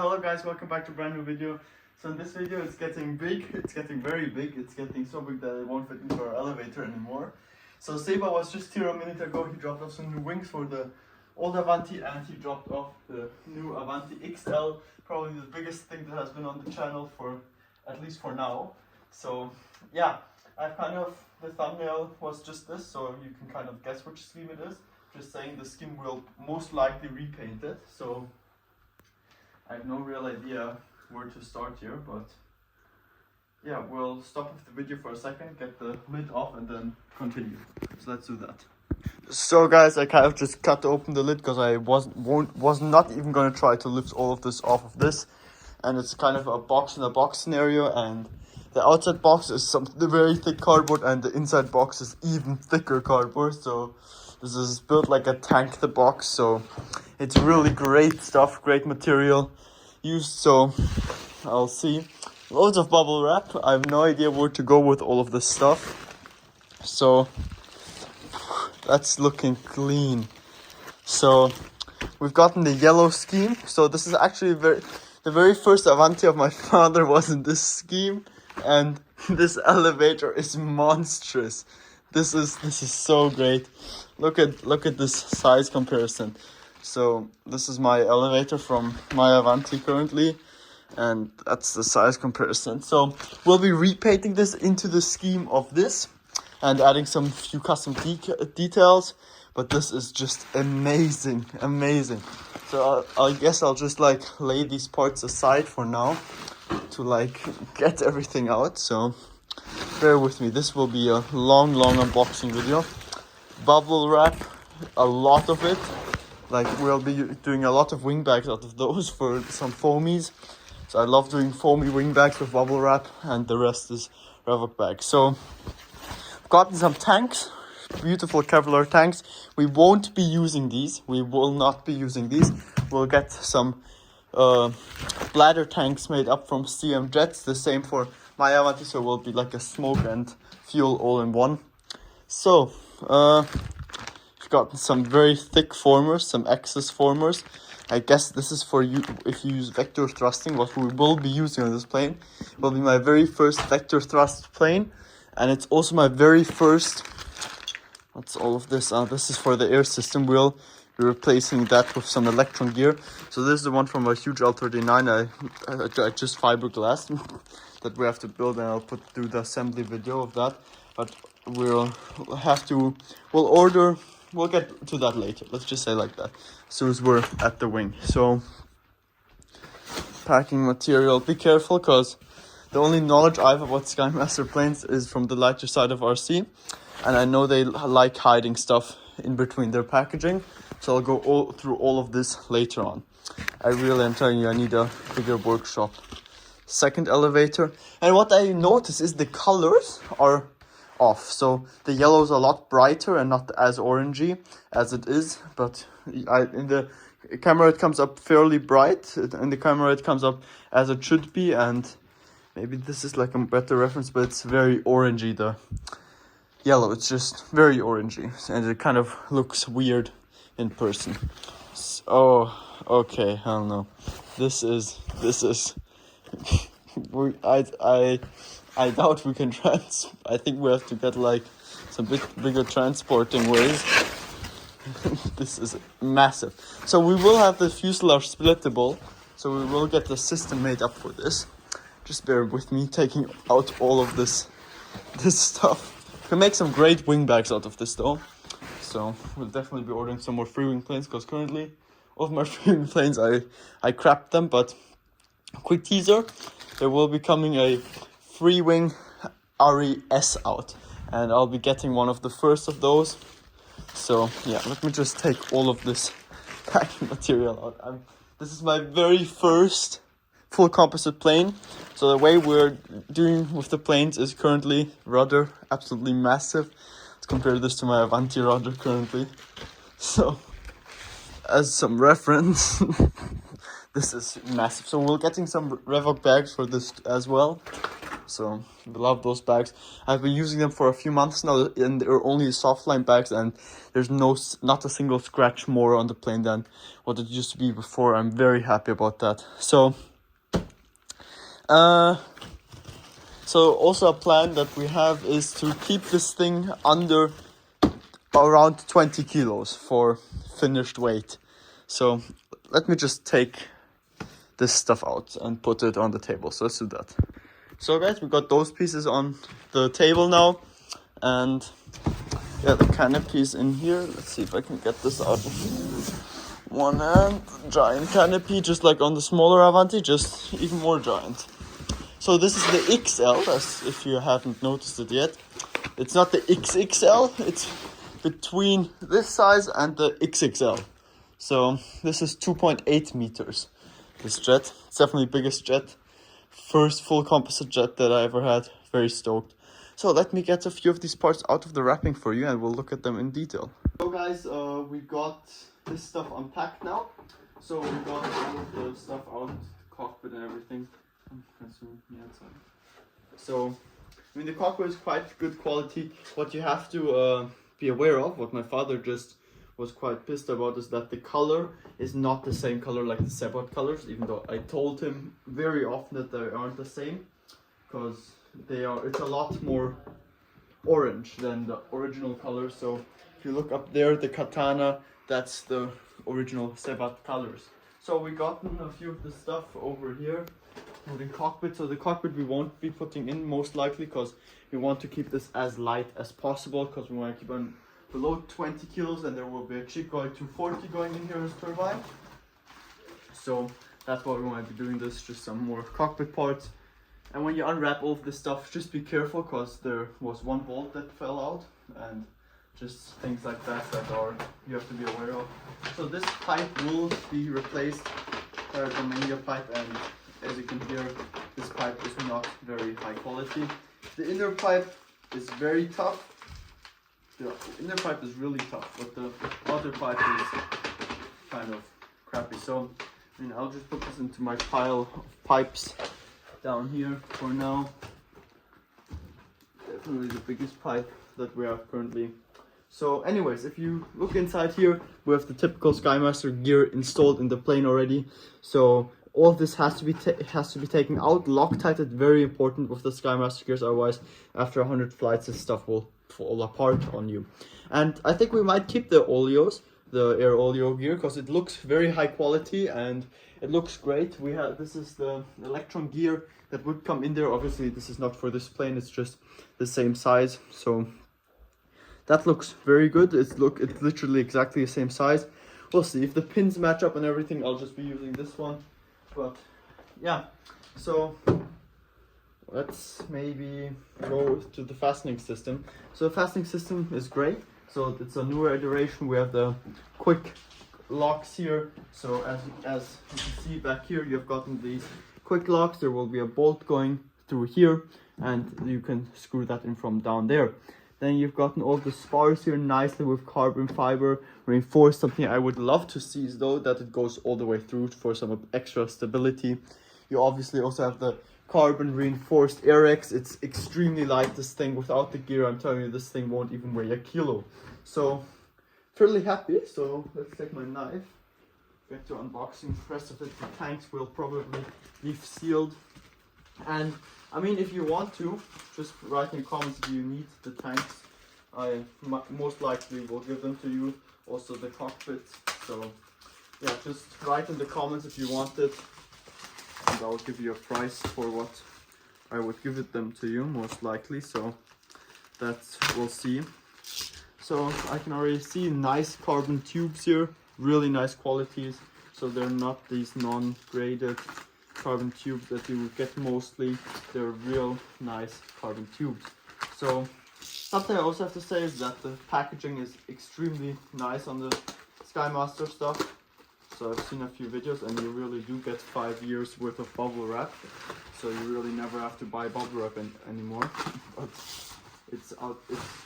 Hello guys, welcome back to a brand new video. So in this video it's getting big, it's getting very big, it's getting so big that it won't fit into our elevator anymore. So Seba was just here a minute ago, he dropped off some new wings for the old Avanti and he dropped off the new Avanti XL, probably the biggest thing that has been on the channel for, at least for now. So yeah, the thumbnail was just this, so you can kind of guess which scheme it is. Just saying the scheme will most likely repaint it, so I have no real idea where to start here, but yeah, we'll stop with the video for a second, get the lid off and then continue. So let's do that. So guys, I kind of just cut open the lid because I was not even going to try to lift all of this off of this. And it's kind of a box in a box scenario, and the outside box is the very thick cardboard and the inside box is even thicker cardboard. So this is built like a tank, the box, so it's really great stuff, great material used. So I'll see. Loads of bubble wrap. I have no idea where to go with all of this stuff. So that's looking clean. So we've gotten the yellow scheme. So this is actually the very first Avanti of my father was in this scheme, and this elevator is monstrous. This is so great. Look at this size comparison. So this is my elevator from my Avanti currently, and that's the size comparison. So we'll be repainting this into the scheme of this and adding some few custom details, but this is just amazing. So I guess I'll just like lay these parts aside for now to like get everything out. So bear with me, this will be a long unboxing video. Bubble wrap, a lot of it. Like we'll be doing a lot of wing bags out of those for some foamies. So I love doing foamy wing bags with bubble wrap, and the rest is Revoc bags. So I've gotten some tanks, beautiful Kevlar tanks. We won't be using these. We will not be using these. We'll get some bladder tanks made up from CM jets. The same for my Avanti, so it will be like a smoke and fuel all in one. So we've gotten some very thick formers, some excess formers. I guess this is for you if you use vector thrusting. What we will be using on this plane will be my very first vector thrust plane, and it's also my very first. What's all of this? This is for the air system. We'll be replacing that with some Electron gear. So this is the one from a huge L39. I just fiberglass that we have to build, and I'll do the assembly video of that. But we'll get to that later. Let's just say like that. As soon as we're at the wing. So packing material. Be careful, because the only knowledge I have about Skymaster planes is from the lighter side of RC. And I know they like hiding stuff in between their packaging. So I'll go through all of this later on. I really am telling you, I need a bigger workshop. Second elevator. And what I notice is the colors are off. So the yellow is a lot brighter and not as orangey as it is. But in the camera it comes up fairly bright. In the camera it comes up as it should be. And maybe this is like a better reference, but it's very orangey. The yellow, it's just very orangey. And it kind of looks weird in person. Oh, okay, I don't know. This is I doubt we can I think we have to get like some bigger transporting ways. This is massive. So we will have the fuselage splittable, so we will get the system made up for this. Just bear with me taking out all of this stuff. We can make some great wing bags out of this though. So we'll definitely be ordering some more free-wing planes, because currently all of my free-wing planes I crapped them. But quick teaser, there will be coming a free-wing RES out, and I'll be getting one of the first of those. So yeah, let me just take all of this packing material out. This is my very first full composite plane. So the way we're doing with the planes is currently rudder, absolutely massive. Let's compare this to my Avanti rudder currently. So as some reference, this is massive. So we're getting some Revoc bags for this as well. So I love those bags. I've been using them for a few months now, and they're only softline bags, and there's not a single scratch more on the plane than what it used to be before. I'm very happy about that. So also a plan that we have is to keep this thing under around 20 kilos for finished weight. So let me just take this stuff out and put it on the table. So let's do that. So guys, we got those pieces on the table now, and yeah, the canopy is in here. Let's see if I can get this out of one hand. Giant canopy, just like on the smaller Avanti, just even more giant. So this is the XL, as if you haven't noticed it yet. It's not the XXL, it's between this size and the XXL. So this is 2.8 meters, this jet. It's definitely the biggest jet. First full composite jet that I ever had. Very stoked. So let me get a few of these parts out of the wrapping for you and we'll look at them in detail. So guys, we got this stuff unpacked now. So we got all of the stuff out, the cockpit and everything. So, I mean, the cockpit is quite good quality. What you have to be aware of, what my father just was quite pissed about, is that the color is not the same color like the Sebot colors, even though I told him very often that they aren't the same, because it's a lot more orange than the original color. So if you look up there, the katana, that's the original Sebot colors. So we gotten a few of the stuff over here. The cockpit. So the cockpit we won't be putting in most likely, because we want to keep this as light as possible, because we want to keep on below 20 kilos, and there will be a Chico 240 going in here as turbine. So that's why we want to be doing this, just some more cockpit parts. And when you unwrap all of this stuff, just be careful, because there was one bolt that fell out, and just things like that you have to be aware of. So this pipe will be replaced by a Romania pipe, and as you can hear, this pipe is not very high quality. The inner pipe is very tough. The inner pipe is really tough, but the outer pipe is kind of crappy. So, I mean, I'll just put this into my pile of pipes down here for now. Definitely the biggest pipe that we have currently. So anyways, if you look inside here, we have the typical Skymaster gear installed in the plane already. So all of this has to be taken out, Loctited, very important with the Skymaster gears, otherwise after 100 flights this stuff will fall apart on you. And I think we might keep the oleos, the air oleo gear, because it looks very high quality and it looks great. This is the Electron gear that would come in there. Obviously this is not for this plane, it's just the same size. So that looks very good. It's literally exactly the same size. We'll see if the pins match up and everything. I'll just be using this one. But yeah, so let's maybe go to the fastening system. So the fastening system is great. So it's a newer iteration. We have the quick locks here. So as you can see back here, you've gotten these quick locks. There will be a bolt going through here, and you can screw that in from down there. Then you've gotten all the spars here nicely with carbon fiber reinforced. Something I would love to see is though that it goes all the way through for some extra stability. You obviously also have the carbon reinforced Airex. It's extremely light, this thing. Without the gear, I'm telling you, this thing won't even weigh a kilo. So fairly happy. So let's take my knife, get to unboxing the rest of it. The tanks will probably leave sealed. And I mean, if you want to, just write in the comments if you need the tanks. I most likely will give them to you. Also the cockpit. So yeah, just write in the comments if you want it, and I'll give you a price for what I would give them to you, most likely. So that's, we'll see. So I can already see nice carbon tubes here, really nice qualities. So they're not these non-graded carbon tubes that you would get mostly. They're real nice carbon tubes. So something I also have to say is that the packaging is extremely nice on the Skymaster stuff. So I've seen a few videos and you really do get 5 years worth of bubble wrap. So you really never have to buy bubble wrap anymore. But it's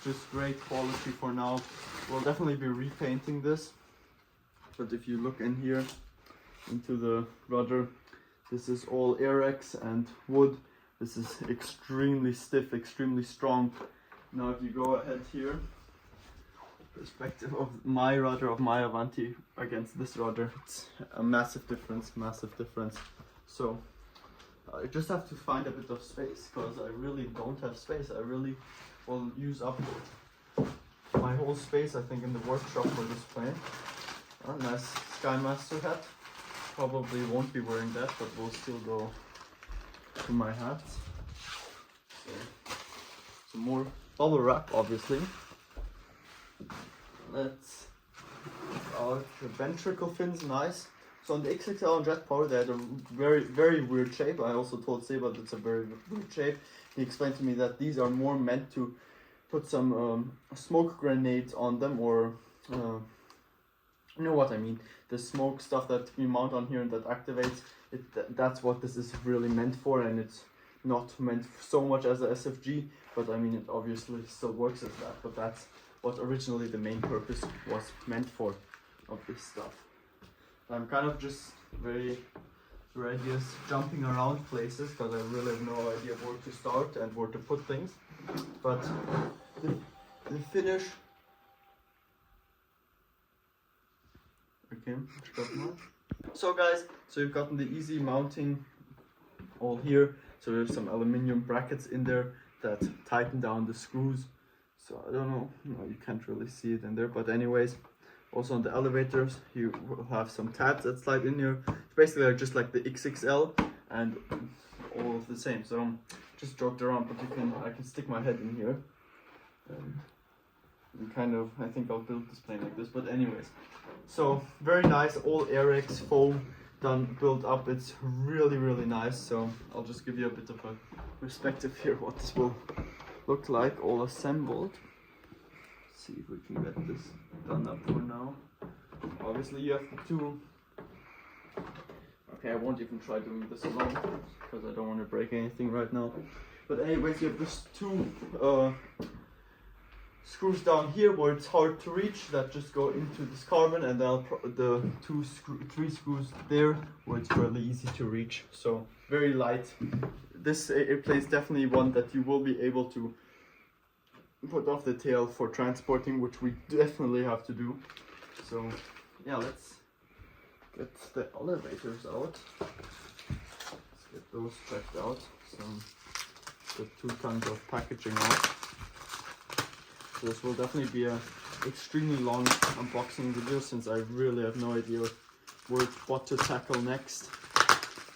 just great quality for now. We'll definitely be repainting this. But if you look in here into the rudder, this is all Airex and wood This is extremely stiff, extremely strong. Now if you go ahead here, perspective of my rudder, of my Avanti against this rudder, it's a massive difference, massive difference. So I just have to find a bit of space, because I really don't have space. I really will use up my whole space, I think, in the workshop for this plane. A nice Skymaster hat. Probably won't be wearing that, but we'll still go to my hat. So, some more bubble wrap, obviously. Let's the ventricle fins, nice. So on the XXL and Jet Power, they had a very weird shape. I also told Seba that it's a very weird shape. He explained to me that these are more meant to put some smoke grenades on them, or you know what I mean, the smoke stuff that we mount on here and that activates it. That's what this is really meant for, and it's not meant so much as a SFG, but I mean, it obviously still works as that, but that's what originally the main purpose was meant for of this stuff. I'm kind of just very radius jumping around places, because I really have no idea where to start and where to put things, but the finish. Okay, stop now. So guys, so you've gotten the easy mounting all here. So there's some aluminium brackets in there that tighten down the screws. So I don't know, no, you can't really see it in there, but anyways, also on the elevators you will have some tabs that slide in here. It's basically just like the XXL and all of the same. So just joked around, but I can stick my head in here. And kind of, I think I'll build this plane like this, but anyways. So very nice, all Airex foam done, built up. It's really nice. So I'll just give you a bit of a perspective here what this will look like all assembled. Let's see if we can get this done up for now. Obviously you have to. Okay, I won't even try doing this alone, because I don't want to break anything right now. But anyways, you have just two screws down here where it's hard to reach, that just go into this carbon, and then the three screws there where it's fairly easy to reach. So very light. This airplane is definitely one that you will be able to put off the tail for transporting, which we definitely have to do. So yeah, let's get the elevators out. Let's get those checked out. So the 2 tons of packaging out. So this will definitely be an extremely long unboxing video, since I really have no idea what to tackle next.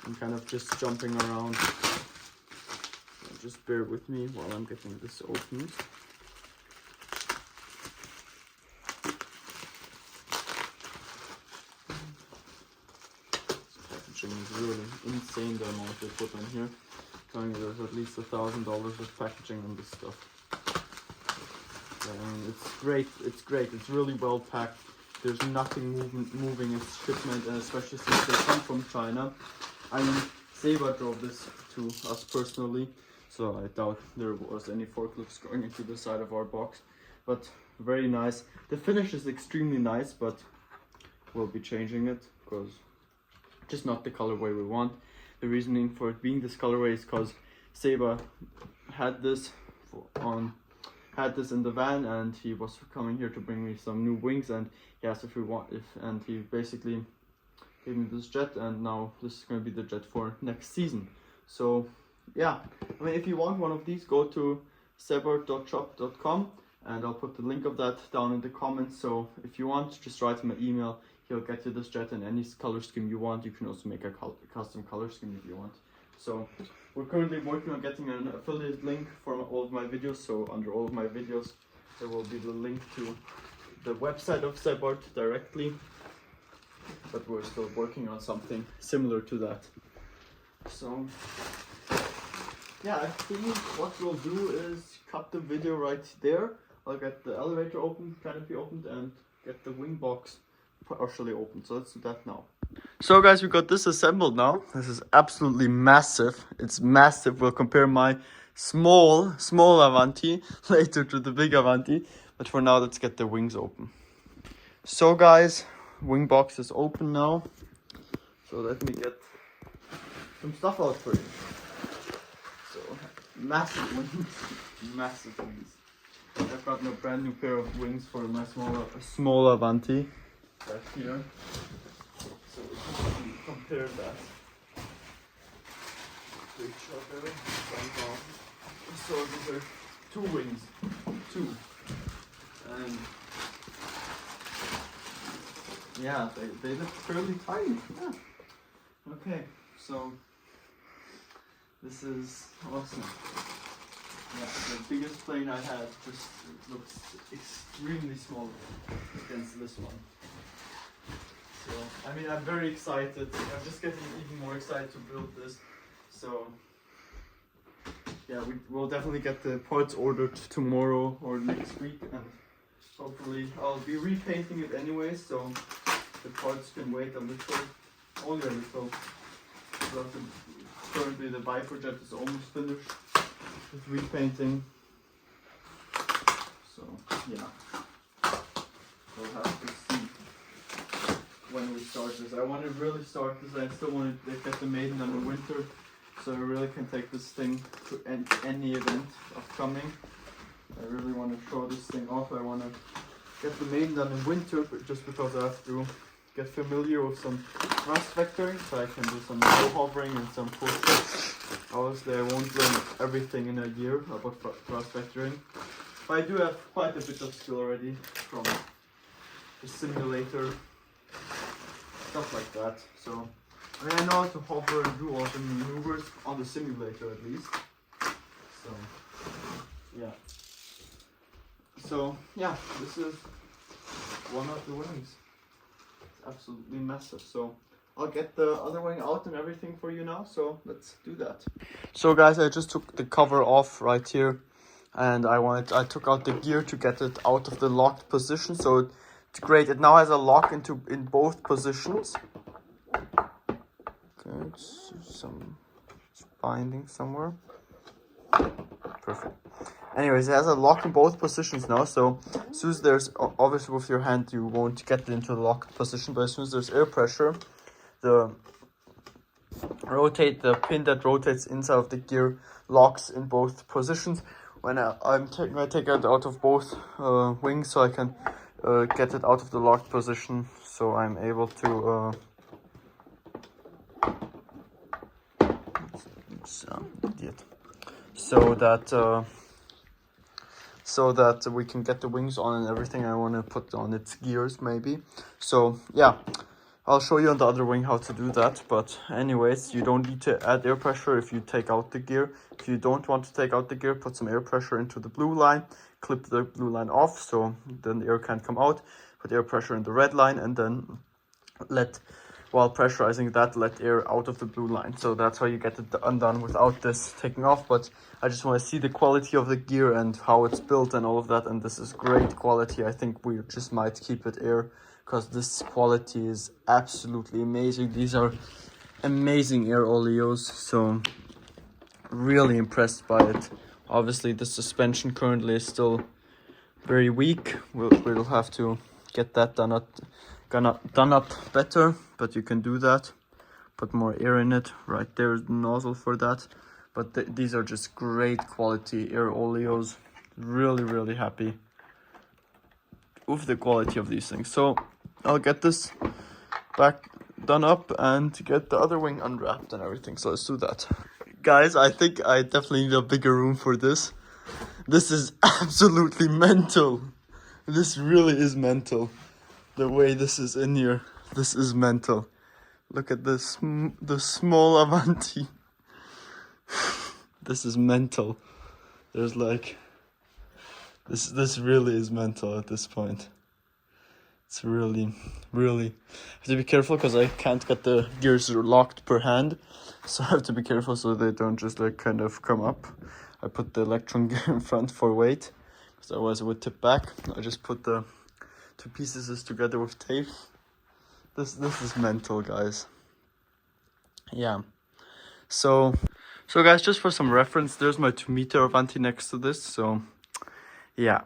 I'm kind of just jumping around. So just bear with me while I'm getting this opened. This packaging is really insane, the amount they put on here. Telling me there's at least $1,000 of packaging on this stuff. It's great, it's really well packed. There's nothing moving in shipment, and especially since they come from China. I mean, Seba drove this to us personally, so I doubt there was any forklifts going into the side of our box. But very nice. The finish is extremely nice, but we'll be changing it, because just not the colorway we want. The reasoning for it being this colorway is because Seba had this in the van, and he was coming here to bring me some new wings, and he asked and he basically gave me this jet, and now this is going to be the jet for next season. So yeah, I mean, if you want one of these, go to sebart.shop.com, and I'll put the link of that down in the comments. So if you want, just write him an email. He'll get you this jet in any color scheme you want. You can also make a custom color scheme if you want. So we're currently working on getting an affiliate link for all of my videos. So under all of my videos, there will be the link to the website of Sebart directly. But we're still working on something similar to that. So yeah, I think what we'll do is cut the video right there. I'll get the elevator open, canopy opened, and get the wing box partially open. So let's do that now. So guys, we got this assembled now. This is absolutely massive. It's massive. We'll compare my small Avanti later to the big Avanti. But for now, let's get the wings open. So guys, wing box is open now. So let me get some stuff out for you. Massive wings. Massive wings. I've gotten a brand new pair of wings for my small Avanti. Right here. So we can compare that. Big shot there. So these are 2 wings. 2. And yeah, they look fairly tiny. Yeah. Okay, so this is awesome. Yeah, the biggest plane I had just looks extremely small against this one. So, I mean, I'm very excited. I'm just getting even more excited to build this. So, yeah, we'll definitely get the parts ordered tomorrow or next week, and hopefully I'll be repainting it anyway, so the parts can wait a little, only a little. Currently the Viper jet is almost finished with repainting. So yeah, we'll have to see when we start this. I want to really start this. I still want to get the maiden in the winter, so I really can take this thing to any event upcoming. I really want to show this thing off. I want to get the maiden done in winter, but just because I have to get familiar with some thrust vectoring, so I can do some low hovering and some cool tricks. Obviously I won't learn everything in a year about thrust vectoring, but I do have quite a bit of skill already from the simulator, stuff like that. So I mean, I know how to hover and do all the maneuvers on the simulator at least. So yeah. So yeah, this is one of the wings. Absolutely massive. So I'll get the other wing out and everything for you now, so let's do that. So guys, I just took the cover off right here, and I took out the gear to get it out of the locked position. So it's great. It now has a lock in both positions. Okay, it's some binding somewhere. Perfect. Anyways, it has a lock in both positions now, so as soon as there's, obviously with your hand you won't get it into the locked position, but as soon as there's air pressure, the pin that rotates inside of the gear locks in both positions. When I take it out of both wings, so I can get it out of the locked position, so I'm able to so that we can get the wings on and everything. I want to put on its gears maybe. So yeah, I'll show you on the other wing how to do that. But anyways, you don't need to add air pressure if you take out the gear. If you don't want to take out the gear, put some air pressure into the blue line, clip the blue line off so then the air can't come out. Put air pressure in the red line, and then while pressurizing that, let air out of the blue line. So that's how you get it undone without this taking off. But I just want to see the quality of the gear and how it's built and all of that. And this is great quality. I think we just might keep it air, because this quality is absolutely amazing. These are amazing air oleos. So really impressed by it. Obviously the suspension currently is still very weak. We'll have to get that done up better, but you can do that. Put more air in it. Right there's the nozzle for that. But these are just great quality air oleos. Really happy with the quality of these things. So I'll get this back done up and get the other wing unwrapped and everything. So let's do that. Guys, I think I definitely need a bigger room for this. This is absolutely mental. This really is mental. The way this is in here, this is mental. Look at this, the small Avanti. This is mental. There's like, this really is mental at this point. It's really have to be careful because I can't get the gears locked per hand, so I have to be careful so they don't just like kind of come up. I put the electron gear in front for weight, because otherwise it would tip back. I just put the two pieces together with tape. This is mental, guys. Yeah. So guys, just for some reference, there's my 2-meter Avanti next to this. So yeah.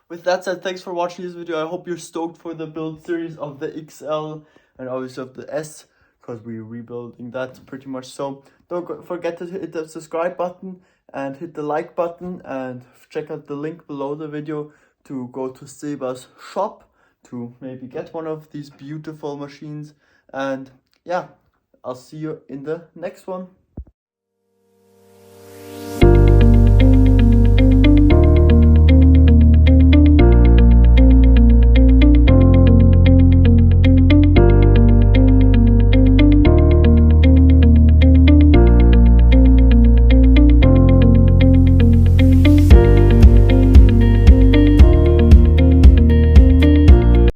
With that said, thanks for watching this video. I hope you're stoked for the build series of the XL and obviously of the S, because we're rebuilding that pretty much. So don't forget to hit the subscribe button and hit the like button, and check out the link below the video to go to Seba's shop to maybe get one of these beautiful machines. And yeah, I'll see you in the next one.